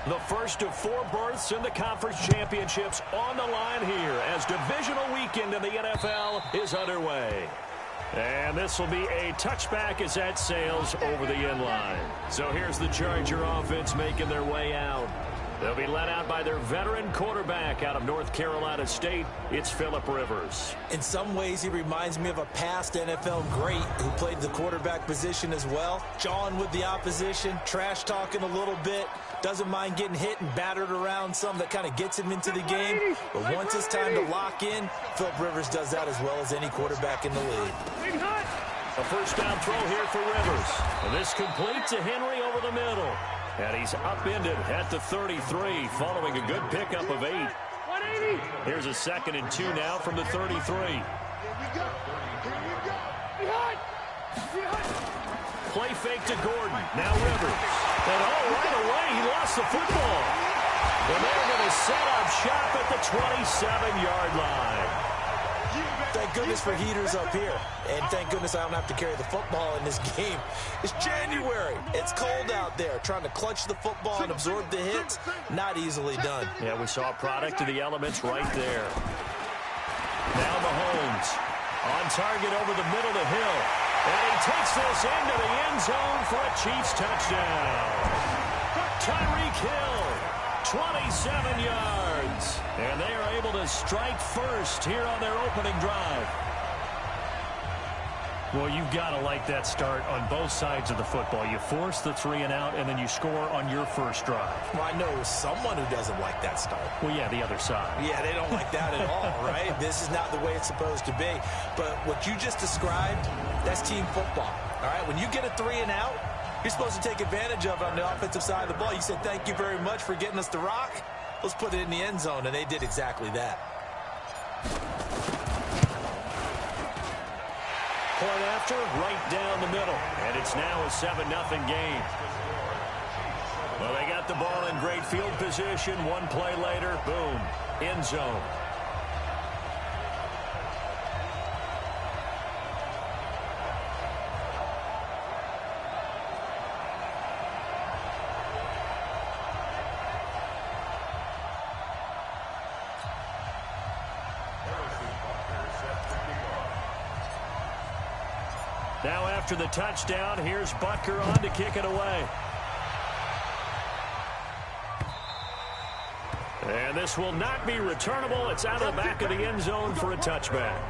The first of 4 berths in the conference championships on the line here as divisional weekend in the NFL is underway. And this will be a touchback as that sails over the end line. So here's the Charger offense making their way out. They'll be led out by their veteran quarterback out of North Carolina State. It's Phillip Rivers. In some ways, he reminds me of a past NFL great who played the quarterback position as well. Jawing with the opposition, trash-talking a little bit. Doesn't mind getting hit and battered around some that kind of gets him into the game. But once it's time to lock in, Phillip Rivers does that as well as any quarterback in the league. A first down throw here for Rivers. And this complete to Henry over the middle. And he's upended at the 33 following a good pickup of 8. Here's a 2nd and 2 now from the 33. Play fake to Gordon. Now Rivers. And right away he lost the football. And they're going to set up shop at the 27-yard line. Thank goodness for heaters up here. And thank goodness I don't have to carry the football in this game. It's January. It's cold out there. Trying to clutch the football and absorb the hits, not easily done. Yeah, we saw a product of the elements right there. Now Mahomes on target over the middle to Hill. And he takes this into the end zone for a Chiefs touchdown. Tyreek Hill, 27 yards. And they are able to strike first here on their opening drive. Well, you've got to like that start on both sides of the football. You force the 3 and out, and then you score on your first drive. Well, I know someone who doesn't like that start. Well, yeah, the other side. Yeah, they don't like that at all, right? This is not the way it's supposed to be. But what you just described, that's team football, all right? When you get a 3 and out, you're supposed to take advantage of it on the offensive side of the ball. You said, thank you very much for getting us the rock. Let's put it in the end zone, and they did exactly that. Point after, right down the middle. And it's now a 7-0 game. Well, they got the ball in great field position. One play later, boom, end zone. Now after the touchdown, here's Butker on to kick it away. And this will not be returnable. It's out of the back of the end zone for a touchback.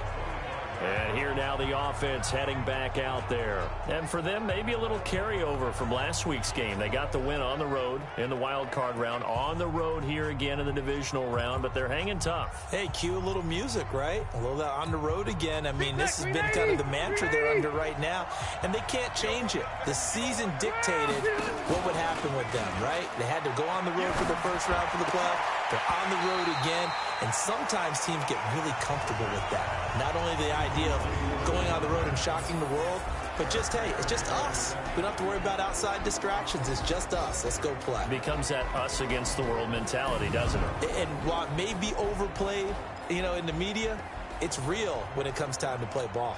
And here now the offense heading back out there. And for them, maybe a little carryover from last week's game. They got the win on the road in the wild card round. On the road here again in the divisional round, but they're hanging tough. Hey, cue a little music, right? A little that on the road again. I mean, this has been kind of the mantra they're under right now, and they can't change it. The season dictated what would happen with them, right? They had to go on the road for the first round for the playoff. They're on the road again, and sometimes teams get really comfortable with that. Not only the idea of going on the road and shocking the world, but just, hey, it's just us. We don't have to worry about outside distractions. It's just us. Let's go play. It becomes that us against the world mentality, doesn't it? And while it may be overplayed, you know, in the media, it's real when it comes time to play ball.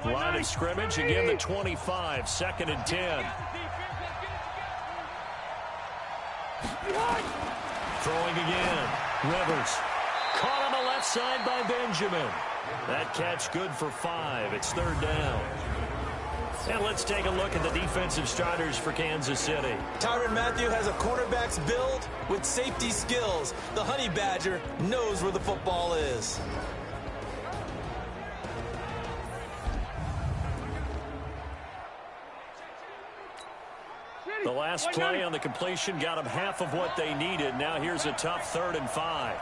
Line of scrimmage, again the 25, 2nd and 10. Throwing again. Rivers. Caught on the left side by Benjamin. That catch good for 5. It's 3rd down. And let's take a look at the defensive starters for Kansas City. Tyrann Mathieu has a quarterback's build with safety skills. The Honey Badger knows where the football is. The last play on the completion got them half of what they needed. Now here's a tough 3rd and 5.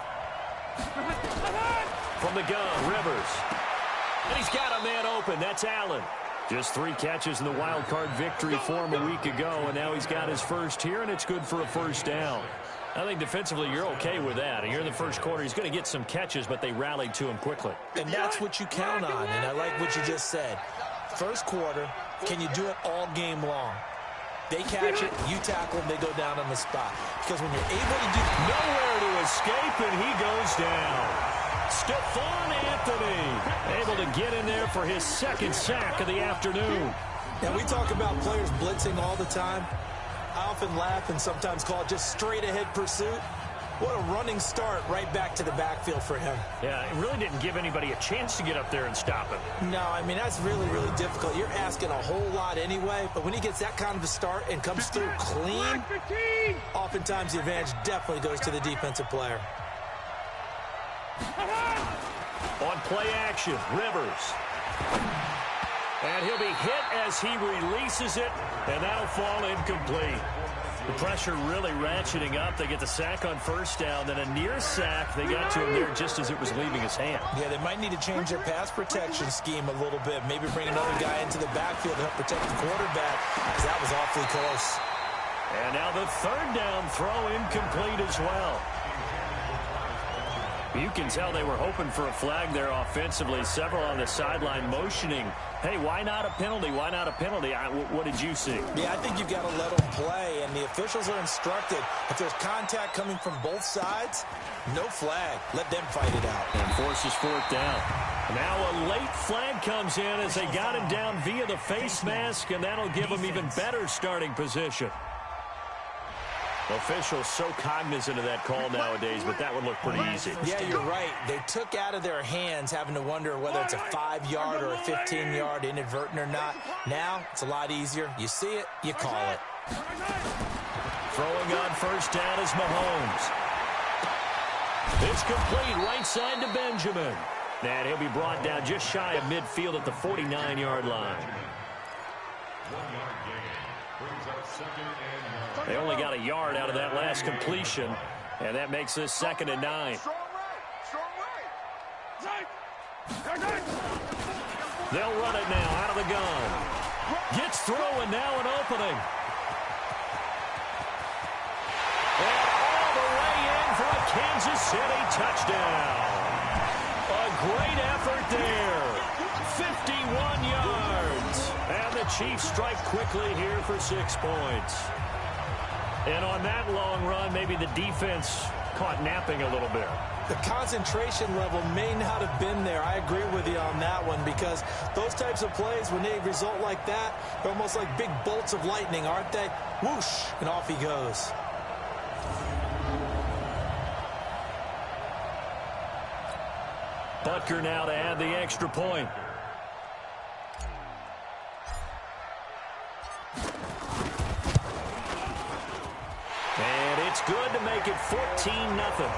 From the gun, Rivers. And he's got a man open. That's Allen. Just 3 catches in the wild card victory for him a week ago, and now he's got his first here, and it's good for a 1st down. I think defensively you're okay with that. And here in the first quarter, he's going to get some catches, but they rallied to him quickly. And that's what you count on, and I like what you just said. First quarter, can you do it all game long? They catch it, you tackle them, they go down on the spot. Because when you're able to do nowhere to escape, and he goes down. Stephon Anthony able to get in there for his 2nd sack of the afternoon. Now, we talk about players blitzing all the time. I often laugh and sometimes call it just straight-ahead pursuit. What a running start right back to the backfield for him. Yeah, it really didn't give anybody a chance to get up there and stop him. No, I mean, that's really, really difficult. You're asking a whole lot anyway, but when he gets that kind of a start and comes through clean, oftentimes the advantage definitely goes to the defensive player. On play action, Rivers. And he'll be hit as he releases it, and that'll fall incomplete. The pressure really ratcheting up. They get the sack on first down, then a near sack. They got to him there just as it was leaving his hand. Yeah, they might need to change their pass protection scheme a little bit. Maybe bring another guy into the backfield to help protect the quarterback, because that was awfully close. And now the third down throw incomplete as well. You can tell they were hoping for a flag there offensively. Several on the sideline motioning, hey, why not a penalty? Why not a penalty? What did you see? Yeah, I think you've got to let them play, and the officials are instructed. If there's contact coming from both sides, no flag. Let them fight it out. And forces fourth down. Now a late flag comes in as they got him down via the face mask, and that'll give him even better starting position. Officials so cognizant of that call nowadays, but that would look pretty easy. Yeah, you're right. They took out of their hands having to wonder whether it's a 5-yard or a 15-yard, inadvertent or not. Now, it's a lot easier. You see it, you call it. Throwing on first down is Mahomes. It's complete right side to Benjamin. And he'll be brought down just shy of midfield at the 49-yard line. They only got a yard out of that last completion, and that makes this 2nd and 9. They'll run it now out of the gun. Gets through, and now an opening. And all the way in for a Kansas City touchdown. A great effort there. 51 yards. And the Chiefs strike quickly here for 6 points. And on that long run, maybe the defense caught napping a little bit. The concentration level may not have been there. I agree with you on that one, because those types of plays, when they result like that, they're almost like big bolts of lightning, aren't they? Whoosh, and off he goes. Butker now to add the extra point. And it's good to make it 14-0.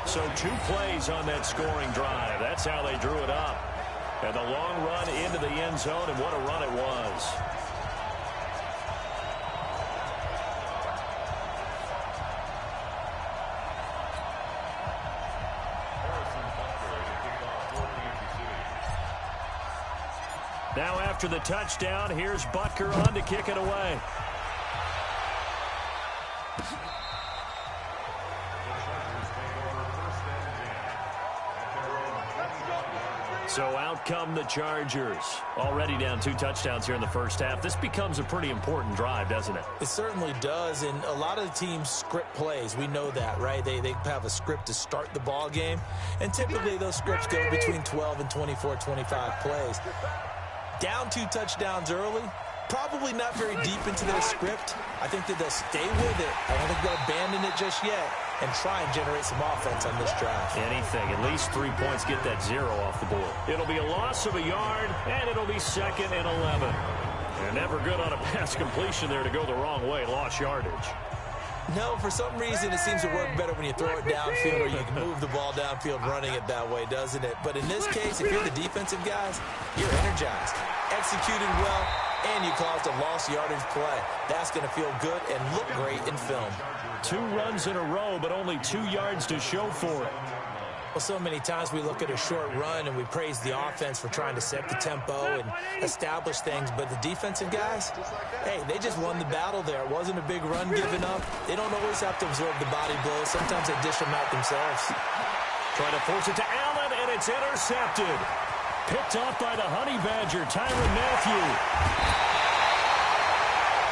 So 2 plays on that scoring drive. That's how they drew it up. And the long run into the end zone, and what a run it was. Now after the touchdown, here's Butker on to kick it away. So out come the Chargers. Already down 2 touchdowns here in the first half. This becomes a pretty important drive, doesn't it? It certainly does, and a lot of the teams script plays. We know that, right? They have a script to start the ball game, and typically those scripts go between 12 and 24, 25 plays. Down 2 touchdowns early, probably not very deep into their script. I think that they'll stay with it. I don't think they'll abandon it just yet and try and generate some offense on this drive. Anything. At least 3 points, get that 0 off the board. It'll be a loss of a yard, and it'll be 2nd and 11. And never good on a pass completion there to go the wrong way. Lost yardage. No, for some reason it seems to work better when you throw it downfield or you can move the ball downfield running it that way, doesn't it? But in this case, if you're the defensive guys, you're energized, executed well, and you caused a lost yardage play. That's going to feel good and look great in film. 2 runs in a row, but only 2 yards to show for it. Well, so many times we look at a short run and we praise the offense for trying to set the tempo and establish things, but the defensive guys, hey, they just won the battle there. It wasn't a big run given up. They don't always have to absorb the body blows. Sometimes they dish them out themselves. Trying to force it to Allen, and it's intercepted. Picked off by the Honey Badger, Tyrann Mathieu.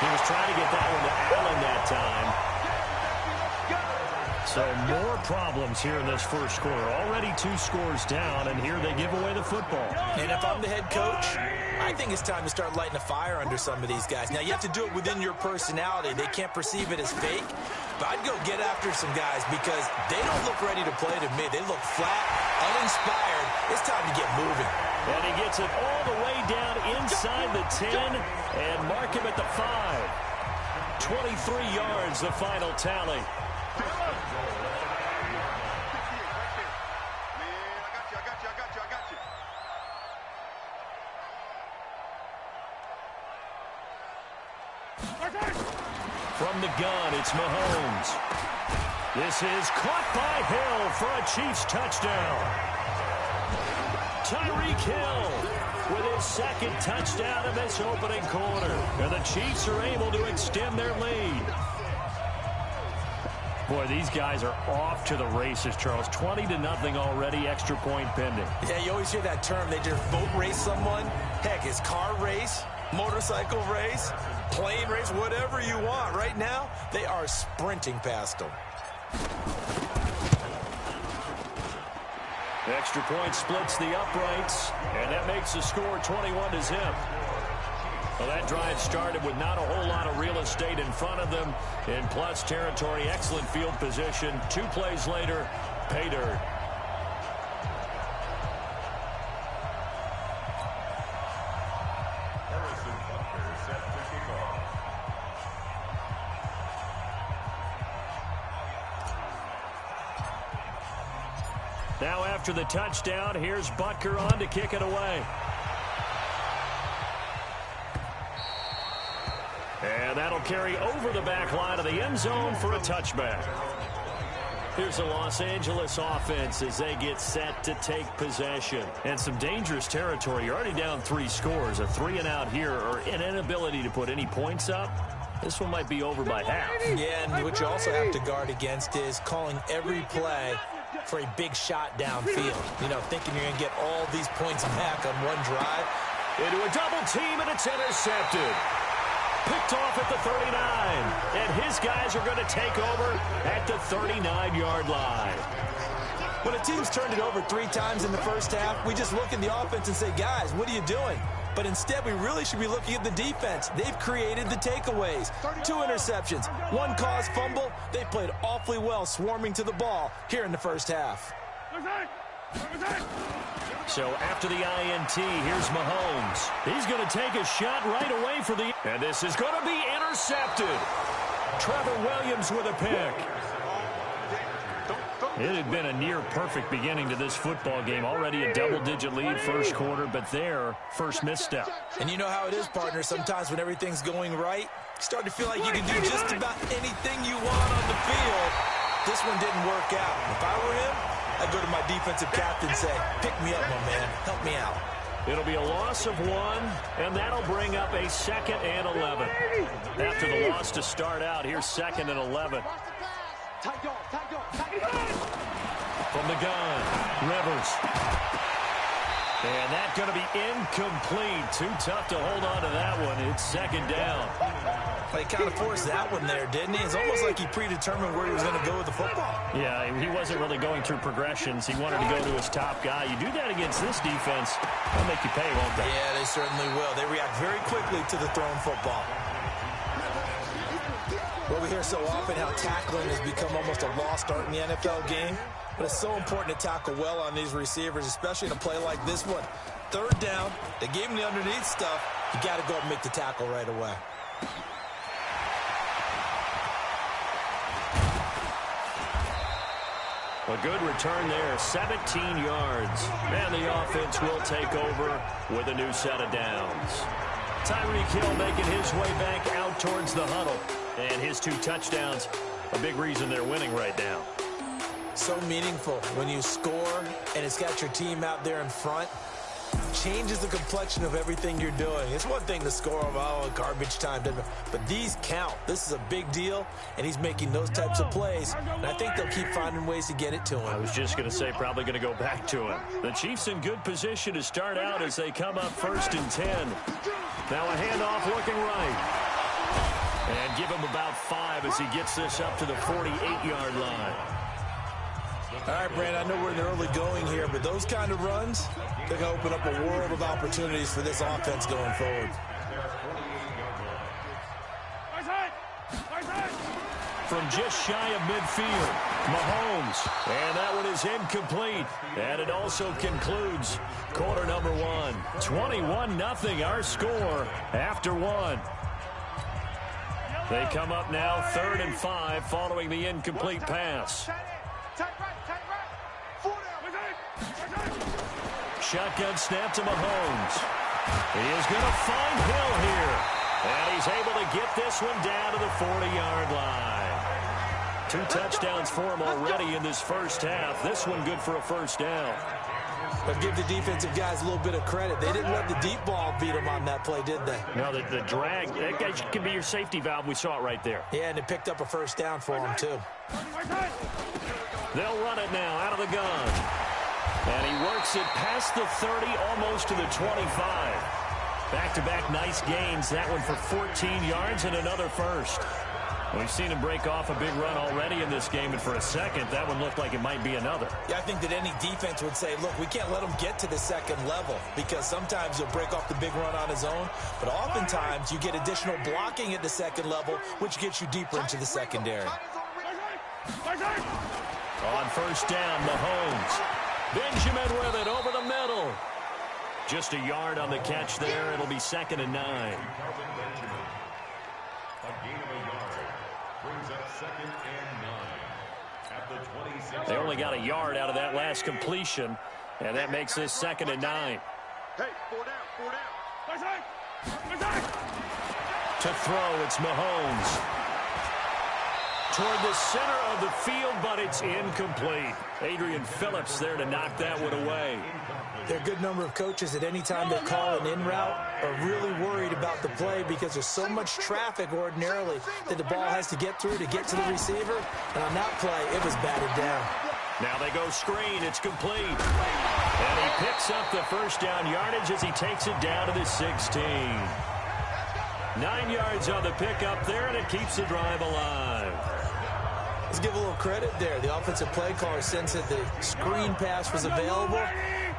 He was trying to get that one to Allen that time. So more problems here in this first quarter. Already 2 scores down, and here they give away the football. And if I'm the head coach, I think it's time to start lighting a fire under some of these guys. Now, you have to do it within your personality. They can't perceive it as fake. But I'd go get after some guys because they don't look ready to play to me. They look flat, uninspired. It's time to get moving. And he gets it all the way down inside the 10 and mark him at the 5. 23 yards, the final tally. From the gun, it's Mahomes. This is caught by Hill for a Chiefs touchdown. Tyreek Hill with his second touchdown in this opening quarter. And the Chiefs are able to extend their lead. Boy, these guys are off to the races, Charles. 20-0 already, extra point pending. Yeah, you always hear that term. They just boat race someone. Heck, it's car race, motorcycle race, plane race, whatever you want. Right now, they are sprinting past them. Extra point splits the uprights, and that makes the score 21-0. Well, that drive started with not a whole lot of real estate in front of them. In plus territory, excellent field position. 2 plays later, pay dirt. Now after the touchdown, here's Butker on to kick it away. And that'll carry over the back line of the end zone for a touchback. Here's the Los Angeles offense as they get set to take possession. And some dangerous territory. You're already down 3 scores. A 3-and-out here, or an inability to put any points up. This one might be over by half. Yeah, and what you also have to guard against is calling every play for a big shot downfield. You know, thinking you're going to get all these points back on one drive. Into a double team, and it's intercepted. Picked off at the 39. And his guys are going to take over at the 39-yard line. When a team's turned it over 3 times in the first half, we just look at the offense and say, guys, what are you doing? But instead, we really should be looking at the defense. They've created the takeaways. 2 interceptions, 1 caused fumble. They played awfully well swarming to the ball here in the first half. So after the INT, here's Mahomes. He's going to take a shot right away for the... And this is going to be intercepted. Trevor Williams with a pick. It had been a near-perfect beginning to this football game. Already a double-digit lead first quarter, but their first misstep. And you know how it is, partner. Sometimes when everything's going right, you start to feel like you can do just about anything you want on the field. This one didn't work out. If I were him, I'd go to my defensive captain and say, pick me up, my man. Help me out. It'll be a loss of 1, and that'll bring up a 2nd and 11. After the loss to start out, here's 2nd and 11. From the gun, Rivers. And that's going to be incomplete. Too tough to hold on to that one. It's 2nd down. He kind of forced that one there, didn't he? It's almost like he predetermined where he was going to go with the football. Yeah, he wasn't really going through progressions. He wanted to go to his top guy. You do that against this defense, they'll make you pay, won't they? Yeah, they certainly will. They react very quickly to the thrown football. Well, we hear so often how tackling has become almost a lost art in the NFL game. But it's so important to tackle well on these receivers, especially in a play like this one. 3rd down, they gave him the underneath stuff. You got to go and make the tackle right away. A good return there, 17 yards. And the offense will take over with a new set of downs. Tyreek Hill making his way back out towards the huddle. And his 2 touchdowns, a big reason they're winning right now. So meaningful when you score and it's got your team out there in front. Changes the complexion of everything you're doing. It's one thing to score garbage time, but these count. This is a big deal, and he's making those types of plays, and I think they'll keep finding ways to get it to him. I was just going to say probably going to go back to him. The Chiefs in good position to start out as they come up 1st and 10. Now a handoff looking right. And give him about 5 as he gets this up to the 48-yard line. All right, Brandon, I know we're in the early going here, but those kind of runs, they're going to open up a world of opportunities for this offense going forward. From just shy of midfield, Mahomes. And that one is incomplete. And it also concludes quarter number one. 21-0 our score after one. They come up now 3rd and 5 following the incomplete pass. Shotgun snap to Mahomes. He is going to find Hill here. And he's able to get this one down to the 40-yard line. 2 touchdowns for him already in this first half. This one good for a first down. But give the defensive guys a little bit of credit. They didn't let the deep ball beat them on that play, did they? No, the drag, that guy can be your safety valve. We saw it right there. Yeah, and it picked up a first down for them, too. They'll run it now out of the gun. And he works it past the 30, almost to the 25. Back-to-back nice gains. That one for 14 yards and another first. We've seen him break off a big run already in this game, and for a second, that one looked like it might be another. Yeah, I think that any defense would say, look, we can't let him get to the second level because sometimes he'll break off the big run on his own, but oftentimes you get additional blocking at the second level, which gets you deeper into the secondary. On first down, Mahomes. Benjamin with it over the middle. Just a yard on the catch there. It'll be 2nd and 9. They only got a yard out of that last completion, and that makes this 2nd and 9. To throw, it's Mahomes. Toward the center of the field, but it's incomplete. Adrian Phillips there to knock that one away. There are a good number of coaches at any time they call an in route are really worried about the play because there's so much traffic ordinarily that the ball has to get through to get to the receiver. And on that play, it was batted down. Now they go screen. It's complete. And he picks up the first down yardage as he takes it down to the 16. 9 yards on the pickup there, and it keeps the drive alive. Let's give a little credit there. The offensive play caller sensed that the screen pass was available.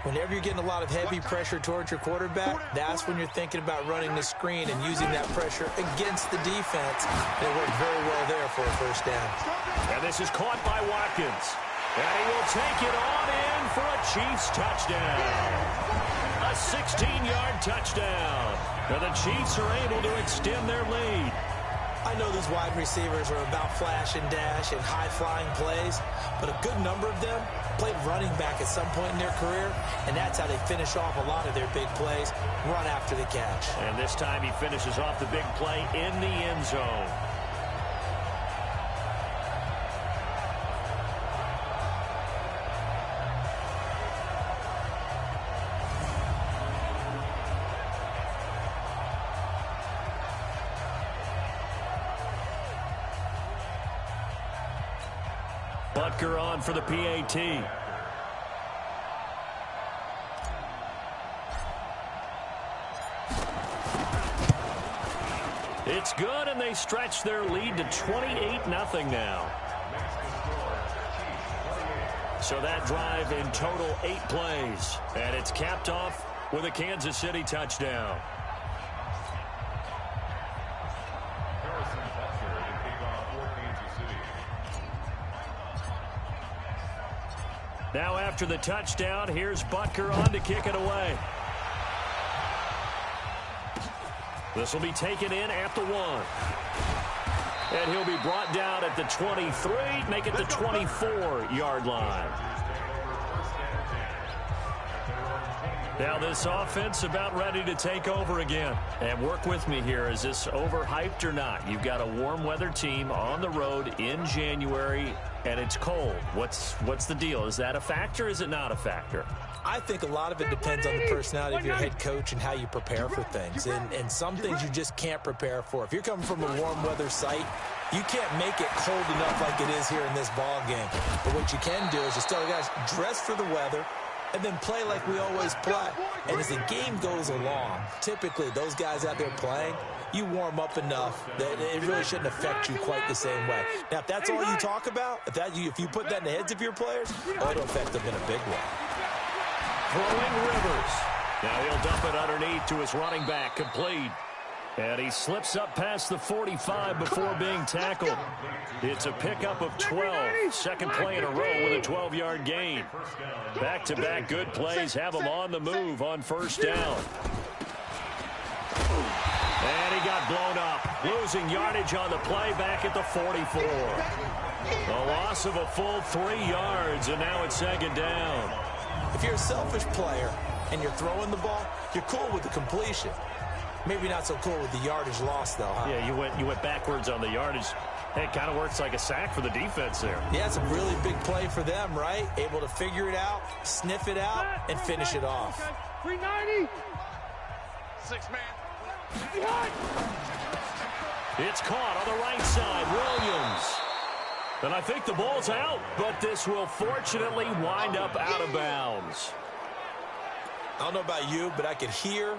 Whenever you're getting a lot of heavy pressure towards your quarterback, that's when you're thinking about running the screen and using that pressure against the defense. And it worked very well there for a first down. And this is caught by Watkins. And he will take it on in for a Chiefs touchdown. A 16-yard touchdown. And the Chiefs are able to extend their lead. I know these wide receivers are about flash and dash and high-flying plays, but a good number of them played running back at some point in their career, and that's how they finish off a lot of their big plays, run after the catch. And this time he finishes off the big play in the end zone. Butker on for the PAT. It's good, and they stretch their lead to 28-0 now. So that drive in total 8 plays, and it's capped off with a Kansas City touchdown. Now after the touchdown, here's Butker on to kick it away. This will be taken in at the 1. And he'll be brought down at the 23, make it the 24-yard line. Now this offense about ready to take over again. And work with me here. Is this overhyped or not? You've got a warm weather team on the road in January, and it's cold. What's the deal? Is that a factor or is it not a factor? I think a lot of it depends on the personality of your head coach and how you prepare for things. And some things you just can't prepare for. If you're coming from a warm weather site, you can't make it cold enough like it is here in this ball game. But what you can do is just tell the guys, dress for the weather, and then play like we always play. And as the game goes along, typically those guys out there playing, you warm up enough that it really shouldn't affect you quite the same way. Now, if that's all you talk about, if you put that in the heads of your players, it'll affect them in a big way. Throwing Rivers. Now he'll dump it underneath to his running back, complete. And he slips up past the 45 before being tackled. It's a pickup of 12. Second play in a row with a 12-yard gain. Back-to-back good plays have him on the move on first down. And he got blown up, losing yardage on the play back at the 44. A loss of a full 3 yards, and now it's second down. If you're a selfish player and you're throwing the ball, you're cool with the completion. Maybe not so cool with the yardage loss, though, huh? Yeah, you went backwards on the yardage. It kind of works like a sack for the defense there. Yeah, it's a really big play for them, right? Able to figure it out, sniff it out, and finish it off. 390. 6-man. It's caught on the right side. Williams. And I think the ball's out, but this will fortunately wind up out of bounds. I don't know about you, but I could hear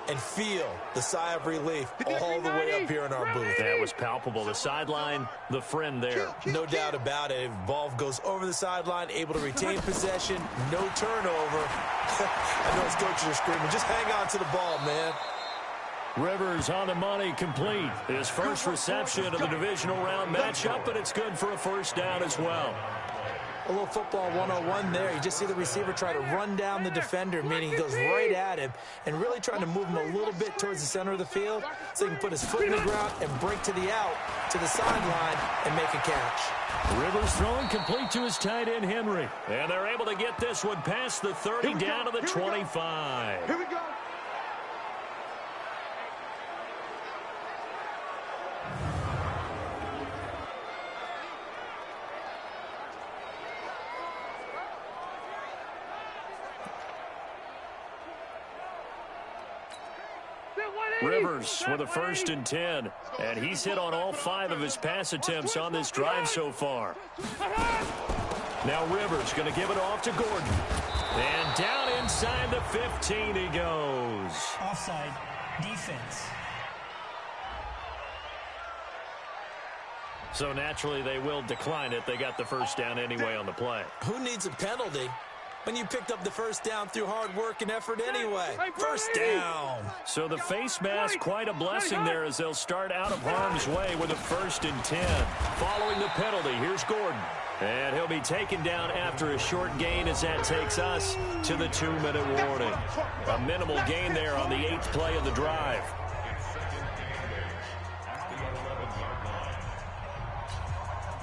and feel the sigh of relief all the way up here in our booth. That was palpable. The sideline, the friend there. No doubt about it. If ball goes over the sideline, able to retain possession, no turnover. I know his coaches are screaming, just hang on to the ball, man. Rivers on the money, complete. His first reception of the divisional round matchup, but it's good for a first down as well. A little football 101 there. You just see the receiver try to run down the defender, meaning he goes right at him and really trying to move him a little bit towards the center of the field so he can put his foot in the ground and break to the out, to the sideline, and make a catch. Rivers throwing complete to his tight end, Henry. And they're able to get this one past the 30 down to the 25. Here we go. Rivers with a 1st and 10. And he's hit on all 5 of his pass attempts on this drive so far. Now Rivers going to give it off to Gordon. And down inside the 15 he goes. Offside defense. So naturally they will decline it. They got the first down anyway on the play. Who needs a penalty when you picked up the first down through hard work and effort anyway? First down. So the face mask, quite a blessing there as they'll start out of harm's way with a 1st and 10. Following the penalty, here's Gordon. And he'll be taken down after a short gain as that takes us to the 2-minute warning. A minimal gain there on the 8th play of the drive.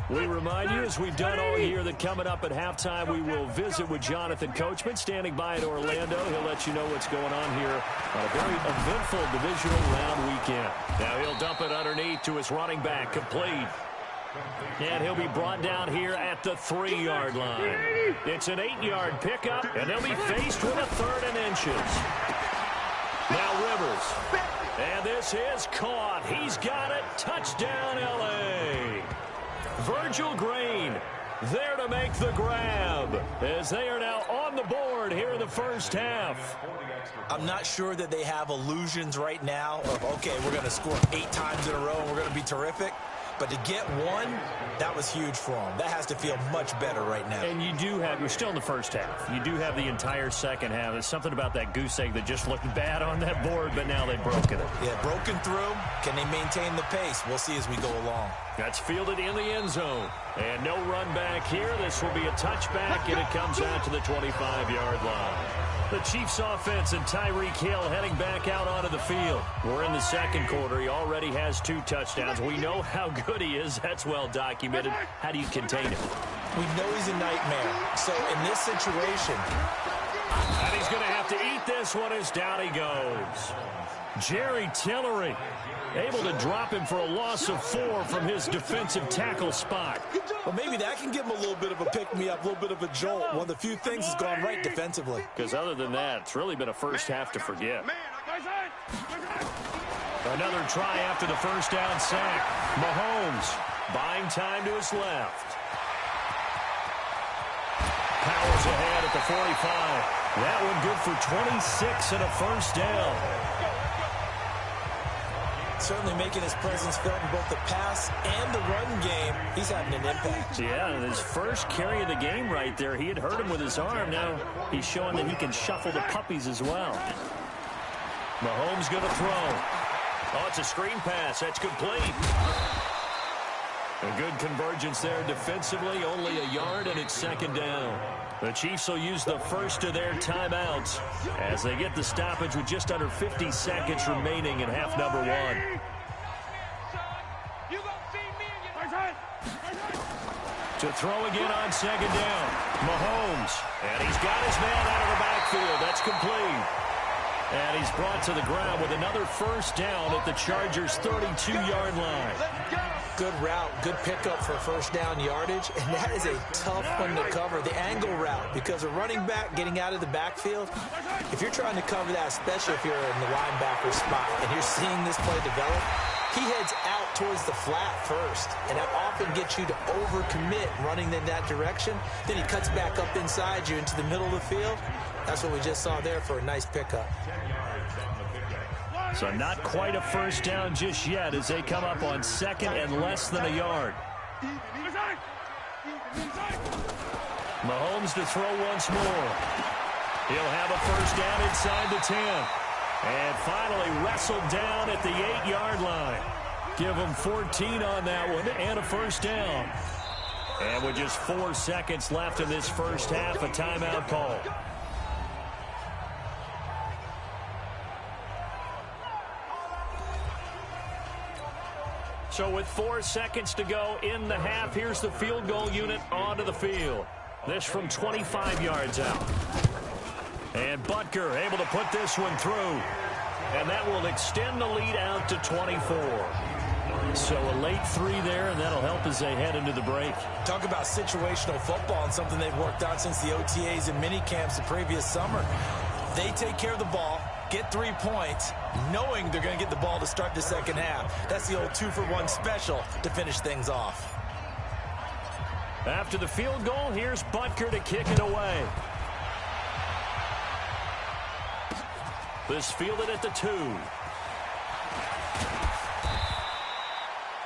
We remind you, as we've done all year, that coming up at halftime, we will visit with Jonathan Coachman, standing by at Orlando. He'll let you know what's going on here on a very eventful divisional round weekend. Now he'll dump it underneath to his running back, complete. And he'll be brought down here at the 3-yard line. It's an 8-yard pickup, and they'll be faced with a 3rd and inches. Now Rivers. And this is caught. He's got it. Touchdown, L.A. Virgil Green there to make the grab as they are now on the board here in the first half. I'm not sure that they have illusions right now of, okay, we're going to score 8 times in a row and we're going to be terrific. But to get one, that was huge for them. That has to feel much better right now. And you're still in the first half. You do have the entire second half. There's something about that goose egg that just looked bad on that board, but now they've broken it. Yeah, broken through. Can they maintain the pace? We'll see as we go along. That's fielded in the end zone. And no run back here. This will be a touchback, and it comes out to the 25-yard line. The Chiefs offense and Tyreek Hill heading back out onto the field. We're in the second quarter. He already has 2 touchdowns. We know how good he is. That's well documented. How do you contain him? We know he's a nightmare. So in this situation, and he's going to have to eat this one as down he goes. Jerry Tillery able to drop him for a loss of 4 from his defensive tackle spot. Well, maybe that can give him a little bit of a pick-me-up, a little bit of a jolt. One of the few things has gone right defensively. Because other than that, it's really been a first half to forget. Another try after the first down sack. Mahomes buying time to his left. Powers ahead at the 45. That one good for 26 and a first down. Certainly making his presence felt in both the pass and the run game. He's having an impact. Yeah, his first carry of the game right there. He had hurt him with his arm. Now he's showing that he can shuffle the puppies as well. Mahomes going to throw. Oh, it's a screen pass. That's complete. A good convergence there defensively. Only a yard, and it's second down. The Chiefs will use the first of their timeouts as they get the stoppage with just under 50 seconds remaining in half number one. To throw again on second down. Mahomes. And he's got his man out of the backfield. That's complete. And he's brought to the ground with another first down at the Chargers' 32-yard line. Good route, good pickup for first down yardage, and that is a tough one to cover, the angle route, because a running back getting out of the backfield, if you're trying to cover that, especially if you're in the linebacker spot and you're seeing this play develop, he heads out towards the flat first, and that often gets you to overcommit running in that direction. Then he cuts back up inside you into the middle of the field. That's what we just saw there for a nice pickup. So not quite a first down just yet as they come up on second and less than a yard. Mahomes to throw once more. He'll have a first down inside the 10. And finally wrestled down at the 8-yard line. Give him 14 on that one and a first down. And with just 4 seconds left in this first half, a timeout call. So with 4 seconds to go in the half, here's the field goal unit onto the field. This from 25 yards out. And Butker able to put this one through. And that will extend the lead out to 24. So a late 3 there, and that'll help as they head into the break. Talk about situational football and something they've worked out since the OTAs and mini camps the previous summer. They take care of the ball, get 3 points, knowing they're going to get the ball to start the second half. That's the old 2-for-1 special to finish things off. After the field goal, here's Butker to kick it away. This fielded at the 2.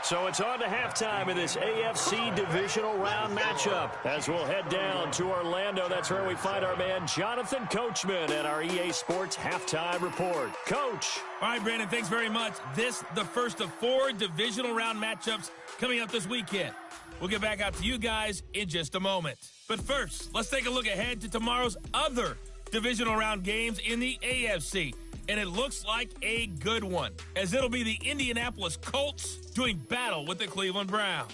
So it's on to halftime of this AFC Divisional Round matchup as we'll head down to Orlando. That's where we find our man Jonathan Coachman at our EA Sports Halftime Report. Coach. All right, Brandon, thanks very much. This the first of 4 Divisional Round matchups coming up this weekend. We'll get back out to you guys in just a moment. But first, let's take a look ahead to tomorrow's other Divisional Round games in the AFC. And it looks like a good one, as it'll be the Indianapolis Colts doing battle with the Cleveland Browns.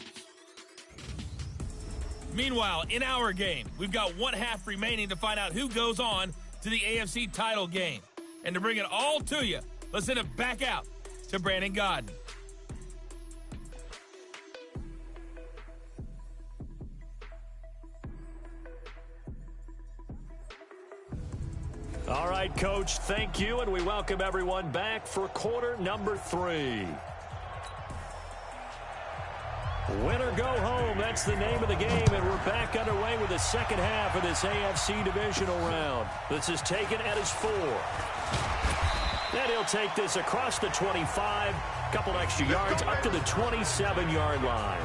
Meanwhile, in our game, we've got 1 half remaining to find out who goes on to the AFC title game. And to bring it all to you, let's send it back out to Brandon Godden. All right, Coach, thank you, and we welcome everyone back for quarter number 3. Win or go home, that's the name of the game, and we're back underway with the second half of this AFC Divisional Round. This is taken at his 4. Then he'll take this across the 25, couple extra yards, up to the 27-yard line.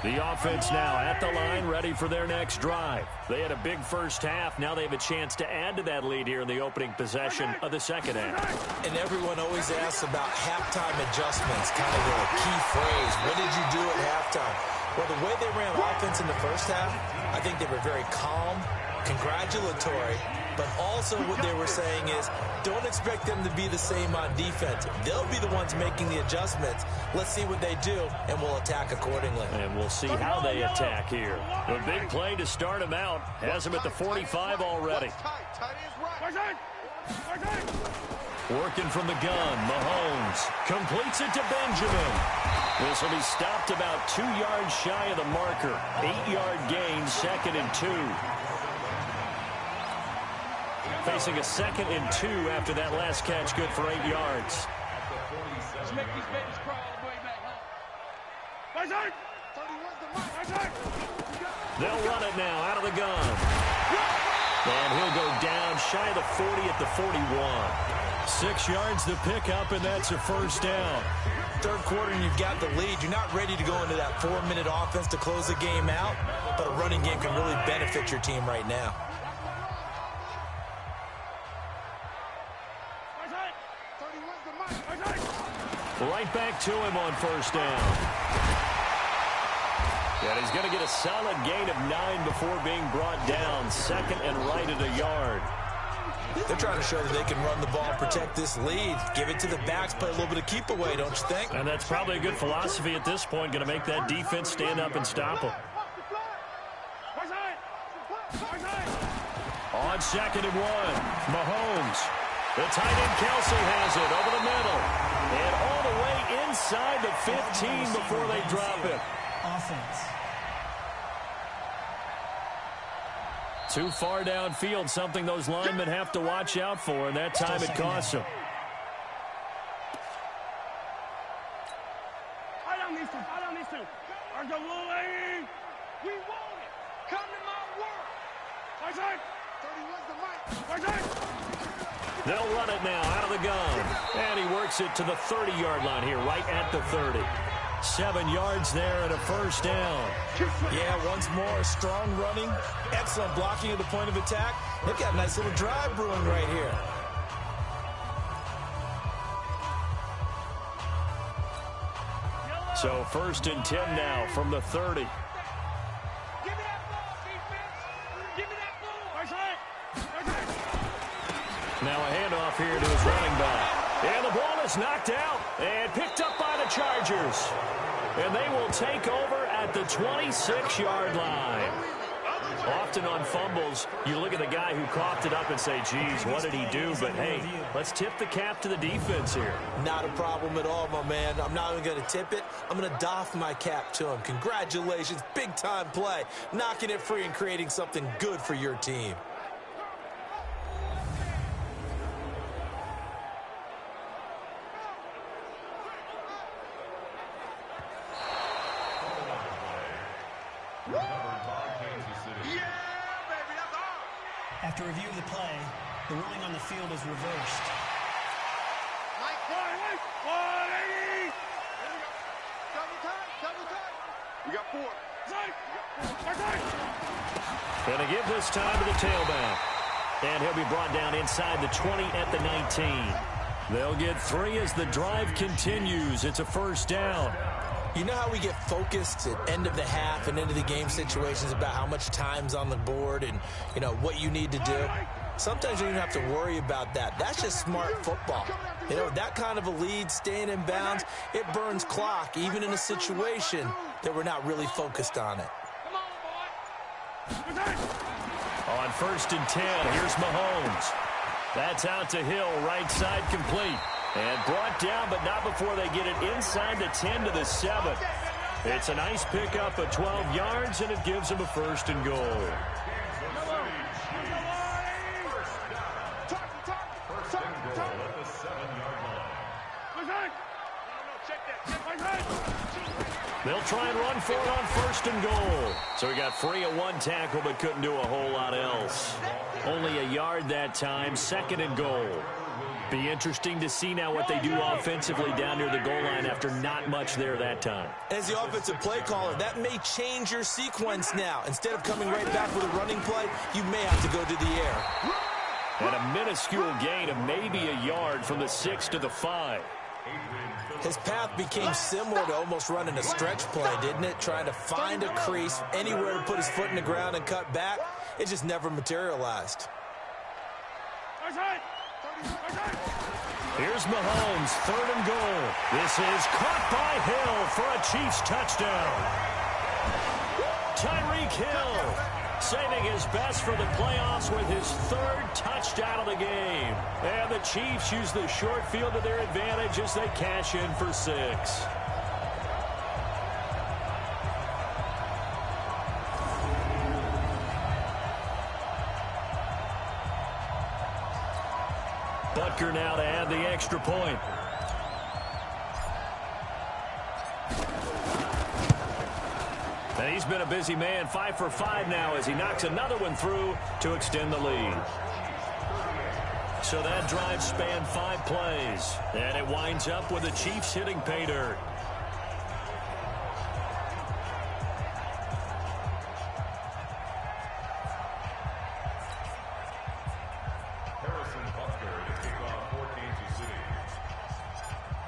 The offense now at the line, ready for their next drive. They had a big first half. Now they have a chance to add to that lead here in the opening possession of the second half. And everyone always asks about halftime adjustments, kind of the key phrase. What did you do at halftime? Well, the way they ran offense in the first half, I think they were very calm, congratulatory, but also what they were saying is don't expect them to be the same on defense. They'll be the ones making the adjustments. Let's see what they do, and we'll attack accordingly. And we'll see how they attack here. The big play to start him out has him at the 45 already. Working from the gun, Mahomes completes it to Benjamin. This will be stopped about 2 yards shy of the marker. 8-yard gain, 2nd and 2. Facing a 2nd and 2 after that last catch, good for 8 yards. Let's make these babies cry all the way back home. They'll run it now out of the gun. And he'll go down shy of the 40 at the 41. 6 yards to pick up, and that's a first down. Third quarter, and you've got the lead. You're not ready to go into that 4-minute offense to close the game out, but a running game can really benefit your team right now. Right back to him on first down. And he's going to get a solid gain of 9 before being brought down. Second and right at a yard. They're trying to show that they can run the ball and protect this lead. Give it to the backs, play a little bit of keep away, don't you think? And that's probably a good philosophy at this point. Going to make that defense stand up and stop them. On second and 1, Mahomes. The tight end Kelsey has it over the middle. And all the way inside the 15 before they drop it. Offense. Too far downfield, something those linemen have to watch out for, and that time it costs them. I don't need to. RWA, we want it. Come to my work. Right side. 31's the mic. Right side. They'll run it now out of the gun. And he works it to the 30-yard line here, right at the 30. 7 yards there and a first down. Yeah, once more, strong running, excellent blocking at the point of attack. They've got a nice little drive brewing right here. So first and 10 now from the 30. Give me that ball, defense. Give me that ball. Right side. Now a handoff here to his running back. And the ball is knocked out and picked up by the Chargers. And they will take over at the 26-yard line. Often on fumbles, you look at the guy who coughed it up and say, geez, what did he do? But, hey, let's tip the cap to the defense here. Not a problem at all, my man. I'm not even going to tip it. I'm going to doff my cap to him. Congratulations, big-time play. Knocking it free and creating something good for your team. After review of the play, the ruling on the field is reversed. Mike, 180. Double time. We got 4. Going to give this time to the tailback. And he'll be brought down inside the 20 at the 19. They'll get 3 as the drive continues. It's a first down. You know how we get focused at end of the half and into the game situations about how much time's on the board and, you know, what you need to do? Sometimes you don't even have to worry about that. That's just smart football. You know, that kind of a lead, staying in bounds, it burns clock, even in a situation that we're not really focused on it. On first and 10, here's Mahomes. That's out to Hill, right side complete. And brought down, but not before they get it inside the 10 to the 7. It's a nice pickup of 12 yards, and it gives them a first and goal. They'll try and run for it on first and goal. So he got free of 1 tackle, but couldn't do a whole lot else. Only a yard that time, second and goal. Be interesting to see now what they do offensively down near the goal line after not much there that time. As the offensive play caller, that may change your sequence now. Instead of coming right back with a running play, you may have to go to the air. And a minuscule gain of maybe a yard from the 6 to the 5. His path became similar to almost running a stretch play, didn't it? Trying to find a crease, anywhere to put his foot in the ground and cut back. It just never materialized. Here's Mahomes, third and goal. This is caught by Hill for a Chiefs touchdown. Tyreek Hill saving his best for the playoffs with his 3rd touchdown of the game. And the Chiefs use the short field to their advantage as they cash in for 6. Butker now to add the extra point. And he's been a busy man, 5 for 5 now as he knocks another one through to extend the lead. So that drive spanned 5 plays. And it winds up with the Chiefs hitting pay dirt.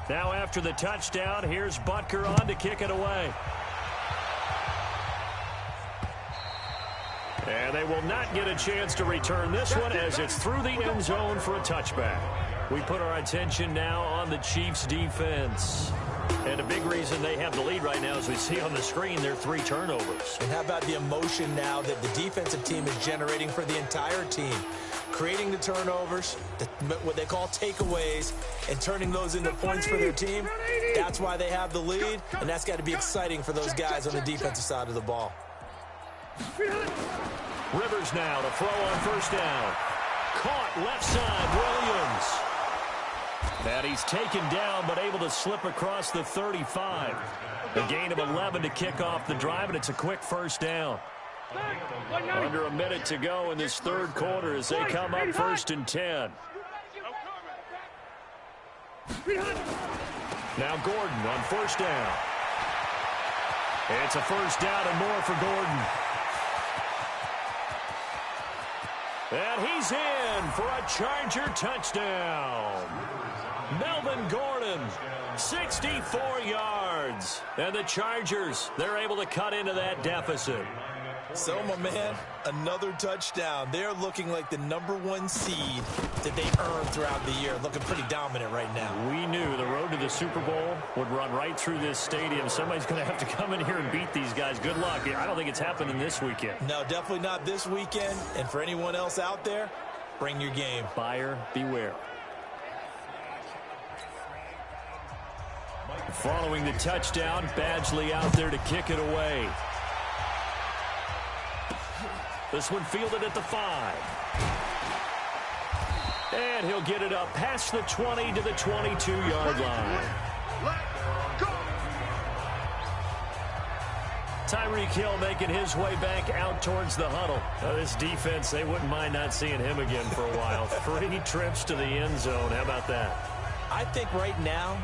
Now after the touchdown, here's Butker on to kick it away. And they will not get a chance to return this one as it's through the end zone for a touchback. We put our attention now on the Chiefs' defense. And a big reason they have the lead right now, as we see on the screen, their 3 turnovers. And how about the emotion now that the defensive team is generating for the entire team? Creating the turnovers, what they call takeaways, and turning those into points for their team. That's why they have the lead, and that's got to be exciting for those guys on the defensive side of the ball. Rivers now to throw on first down. Caught left side, Williams. And he's taken down, but able to slip across the 35. A gain of 11 to kick off the drive, and it's a quick first down. Under a minute to go in this third quarter as they come up 1st and 10. Now Gordon on first down. It's a first down and more for Gordon. And he's in for a Charger touchdown. Melvin Gordon, 64 yards. And the Chargers, they're able to cut into that deficit. So, my man, another touchdown. They're looking like the #1 seed that they earned throughout the year. Looking pretty dominant right now. We knew the road to the Super Bowl would run right through this stadium. Somebody's going to have to come in here and beat these guys. Good luck. I don't think it's happening this weekend. No, definitely not this weekend. And for anyone else out there, bring your game. Buyer beware. Following the touchdown, Badgley out there to kick it away. This one fielded at the 5. And he'll get it up past the 20 to the 22-yard line. Tyreek Hill making his way back out towards the huddle. Now, this defense, they wouldn't mind not seeing him again for a while. 3 trips to the end zone. How about that? I think right now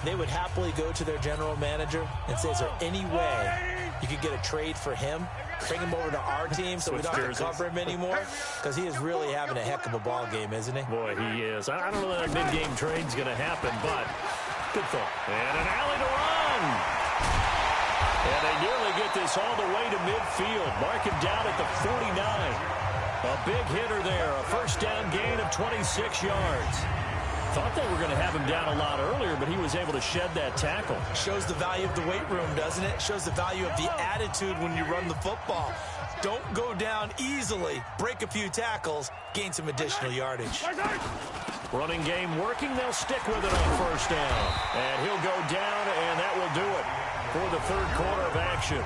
they would happily go to their general manager and say, is there any way you could get a trade for him? Bring him over to our team so we don't have to cover him anymore, because he is really having a heck of a ball game, isn't he? Boy, he is. I don't know that mid-game trade's going to happen, but good thought. And an alley to run. And they nearly get this all the way to midfield. Mark him down at the 49. A big hitter there. A first down gain of 26 yards. Thought they were going to have him down a lot earlier, but he was able to shed that tackle. Shows the value of the weight room, doesn't it? Shows the value of the attitude when you run the football. Don't go down easily. Break a few tackles. Gain some additional yardage. Running game working. They'll stick with it on first down. And he'll go down, and that will do it for the third quarter of action.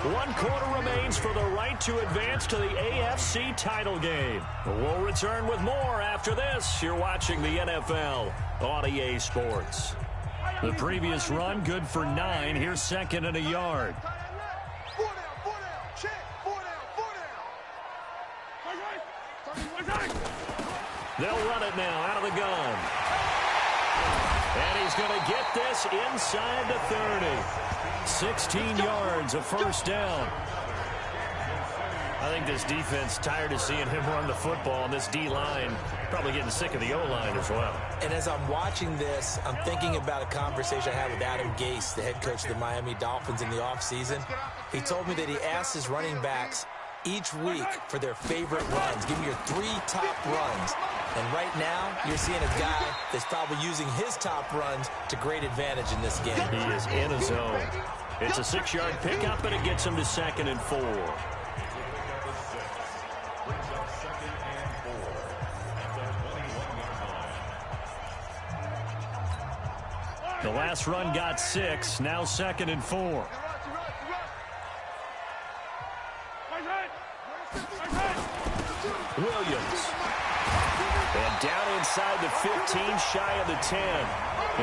1 quarter remains for the right to advance to the AFC title game. We'll return with more after this. You're watching the NFL on EA Sports. The previous run good for 9. Here's 2nd and a yard. They'll run it now out of the gun. And he's going to get this inside the 30. 16 yards, a first down. I think this defense tired of seeing him run the football, and this D-line probably getting sick of the O-line as well. And as I'm watching this, I'm thinking about a conversation I had with Adam Gase, the head coach of the Miami Dolphins in the offseason. He told me that he asked his running backs each week for their favorite runs. Give me your 3 top runs. And right now, you're seeing a guy that's probably using his top runs to great advantage in this game. He is in a zone. It's a 6-yard pickup, and it gets him to 2nd and 4. The last run got 6, now 2nd and 4. Williams. And down inside the 15, shy of the 10.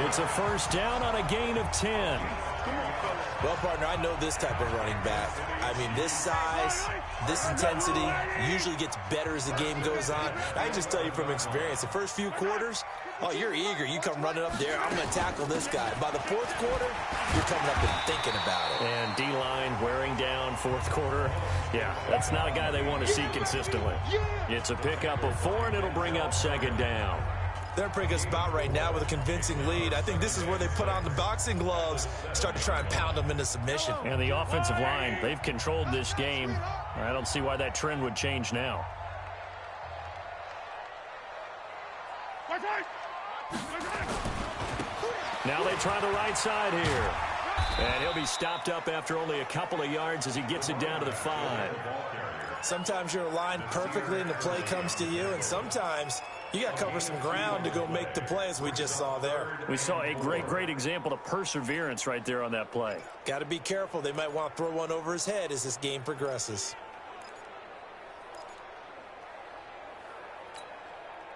It's a first down on a gain of 10. Well, partner, I know this type of running back. I mean, this size, this intensity usually gets better as the game goes on. I can just tell you from experience, the first few quarters, oh, you're eager. You come running up there, I'm going to tackle this guy. By the fourth quarter, you're coming up and thinking about it. And D-line wearing down fourth quarter. Yeah, that's not a guy they want to see consistently. It's a pickup of 4, and it'll bring up second down. They're in a pretty good spot right now with a convincing lead. I think this is where they put on the boxing gloves, start to try and pound them into submission. And the offensive line, they've controlled this game. I don't see why that trend would change now. Now they try the right side here. And he'll be stopped up after only a couple of yards as he gets it down to the 5. Sometimes you're aligned perfectly and the play comes to you, and sometimes you got to cover some ground to go make the play, as we just saw there. We saw a great example of perseverance right there on that play. Got to be careful. They might want to throw one over his head as this game progresses.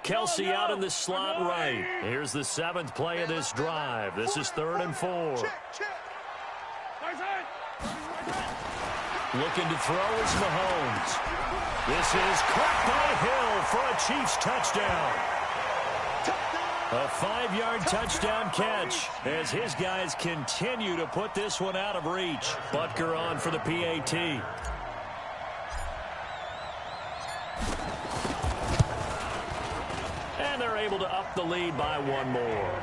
Kelsey out in the slot right. Here's the 7th play of this drive. This is 3rd and 4. Looking to throw is Mahomes. This is caught by Hill for a Chiefs touchdown. A 5-yard touchdown catch as his guys continue to put this one out of reach. Butker on for the PAT. And they're able to up the lead by 1 more.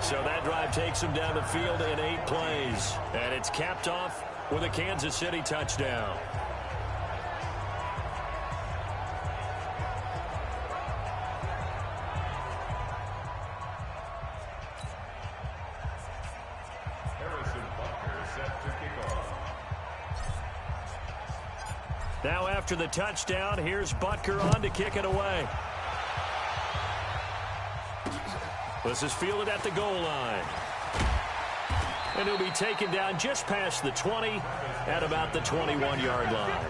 So that drive takes them down the field in 8 plays. And it's capped off with a Kansas City touchdown. Now after the touchdown, here's Butker on to kick it away. This is fielded at the goal line. And he'll be taken down just past the 20 at about the 21-yard line.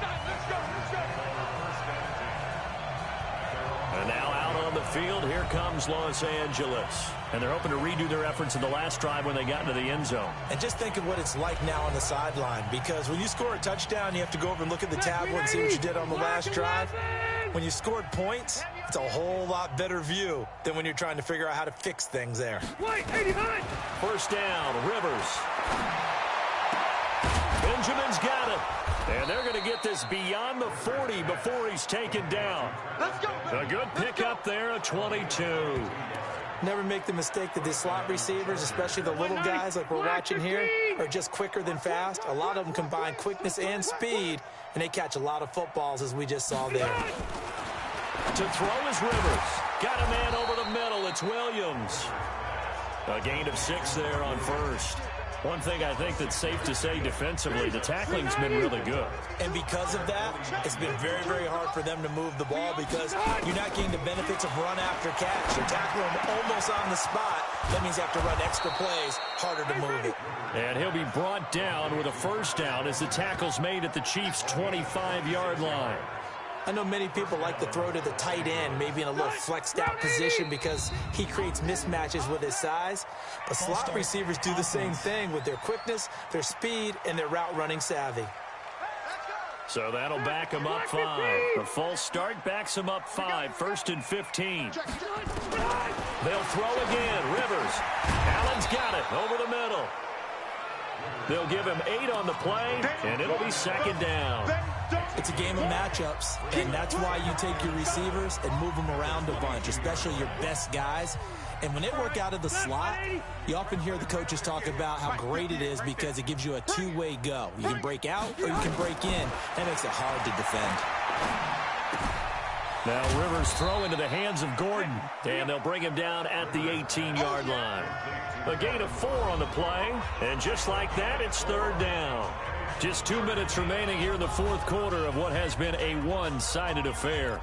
And now out on the field, here comes Los Angeles. And they're hoping to redo their efforts in the last drive when they got into the end zone. And just think of what it's like now on the sideline, because when you score a touchdown, you have to go over and look at the tablet and see what you did on the last drive. When you scored points, it's a whole lot better view than when you're trying to figure out how to fix things there. First down, Rivers. Benjamin's got it. And they're going to get this beyond the 40 before he's taken down. A good pickup there, a 22. Never make the mistake that the slot receivers, especially the little guys like we're watching here, are just quicker than fast. A lot of them combine quickness and speed, and they catch a lot of footballs, as we just saw there. To throw is Rivers. Got a man over the middle. It's Williams. A gain of 6 there on first. One thing I think that's safe to say defensively, the tackling's been really good. And because of that, it's been very hard for them to move the ball, because you're not getting the benefits of run after catch. You're tackling them almost on the spot. That means you have to run extra plays, harder to move it. And he'll be brought down with a first down as the tackle's made at the Chiefs' 25-yard line. I know many people like to throw to the tight end, maybe in a little flexed out position, because he creates mismatches with his size. But slot receivers do the same thing with their quickness, their speed, and their route running savvy. So that'll back him up 5. The false start backs him up 5. 1st and 15. They'll throw again. Rivers. Allen's got it over the middle. They'll give him 8 on the play, and it'll be second down. It's a game of matchups, and that's why you take your receivers and move them around a bunch, especially your best guys. And when they work out of the slot, you often hear the coaches talk about how great it is because it gives you a two-way go. You can break out or you can break in. That makes it hard to defend. Now Rivers throw into the hands of Gordon, and they'll bring him down at the 18-yard line. A gain of 4 on the play, and just like that, it's third down. Just 2 minutes remaining here in the fourth quarter of what has been a one-sided affair.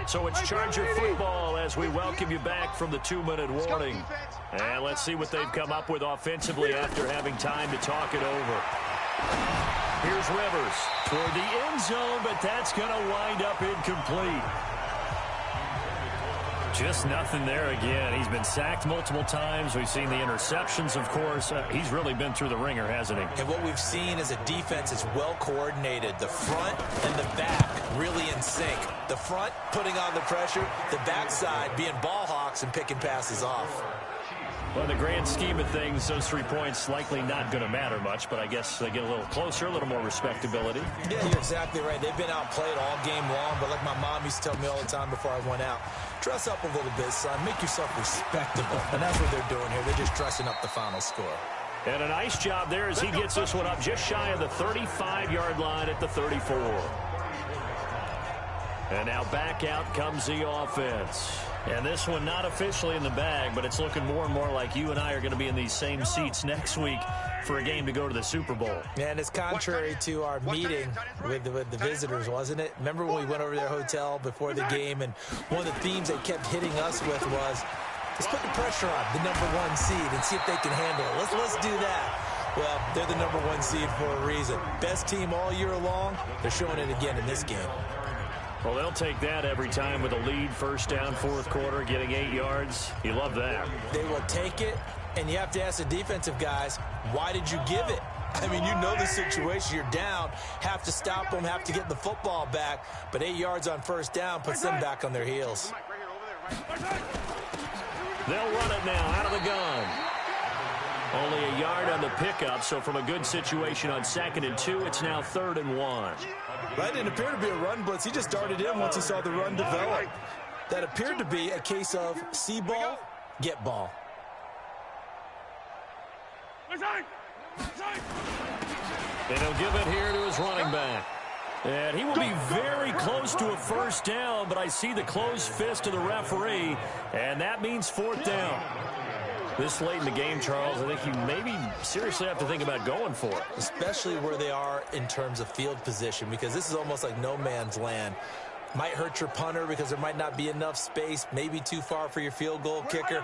So it's Charger football as we welcome you back from the 2-minute warning. And let's see what they've come up with offensively after having time to talk it over. Here's Rivers toward the end zone, but that's going to wind up incomplete. Just nothing there again. He's been sacked multiple times. We've seen the interceptions, of course. He's really been through the ringer, hasn't he? And what we've seen is a defense is well coordinated. The front and the back really in sync. The front putting on the pressure, the backside being ball hawks and picking passes off. Well, in the grand scheme of things, those 3 points likely not going to matter much, but I guess they get a little closer, a little more respectability. Yeah, you're exactly right. They've been outplayed all game long, but like my mom used to tell me all the time before I went out, dress up a little bit, son. Make yourself respectable. And that's what they're doing here. They're just dressing up the final score. And a nice job there as he gets this one up just shy of the 35-yard line at the 34. And now back out comes the offense. And this one not officially in the bag, but it's looking more and more like you and I are going to be in these same seats next week for a game to go to the Super Bowl. And it's contrary to our meeting with the visitors, wasn't it? Remember when we went over to their hotel before the game, and one of the themes they kept hitting us with was, let's put the pressure on the #1 seed and see if they can handle it. Let's do that. Well, they're the #1 seed for a reason. Best team all year long. They're showing it again in this game. Well, they'll take that every time with a lead, first down, fourth quarter, getting 8 yards. You love that. They will take it, and you have to ask the defensive guys, why did you give it? I mean, you know the situation. You're down, have to stop them, have to get the football back, but 8 yards on first down puts them back on their heels. They'll run it now out of the gun. Only a yard on the pickup, so from a good situation on 2nd and 2, it's now 3rd and 1. That didn't appear to be a run blitz. He just darted in once he saw the run develop. That appeared to be a case of see ball, get ball. And he'll give it here to his running back. And he will be very close to a first down, but I see the closed fist of the referee, and that means 4th down. This late in the game, Charles, I think you maybe seriously have to think about going for it. Especially where they are in terms of field position, because this is almost like no man's land. Might hurt your punter because there might not be enough space, maybe too far for your field goal kicker.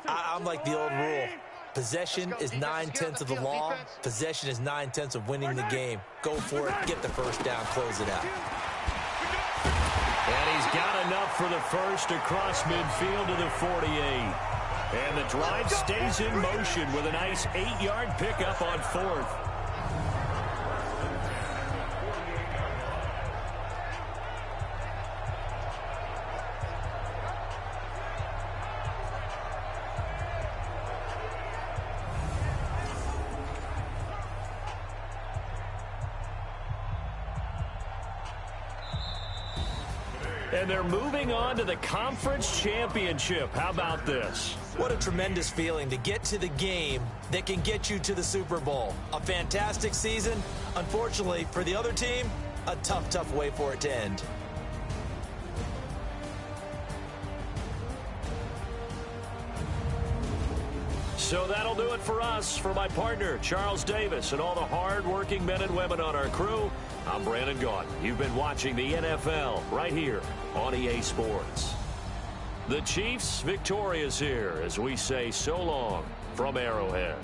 I'm like the old rule. Possession is 9/10 of the law. Possession is 9/10 of winning the game. Go for it, get the first down, close it out. And he's got enough for the first across midfield to the 48. And the drive stays in motion with a nice 8-yard pickup on 4th. And they're moving on to the conference championship. How about this? What a tremendous feeling to get to the game that can get you to the Super Bowl. A fantastic season. Unfortunately, for the other team, a tough way for it to end. So that'll do it for us. For my partner, Charles Davis, and all the hard-working men and women on our crew, I'm Brandon Gaudin. You've been watching the NFL right here on EA Sports. The Chiefs victorious here as we say so long from Arrowhead.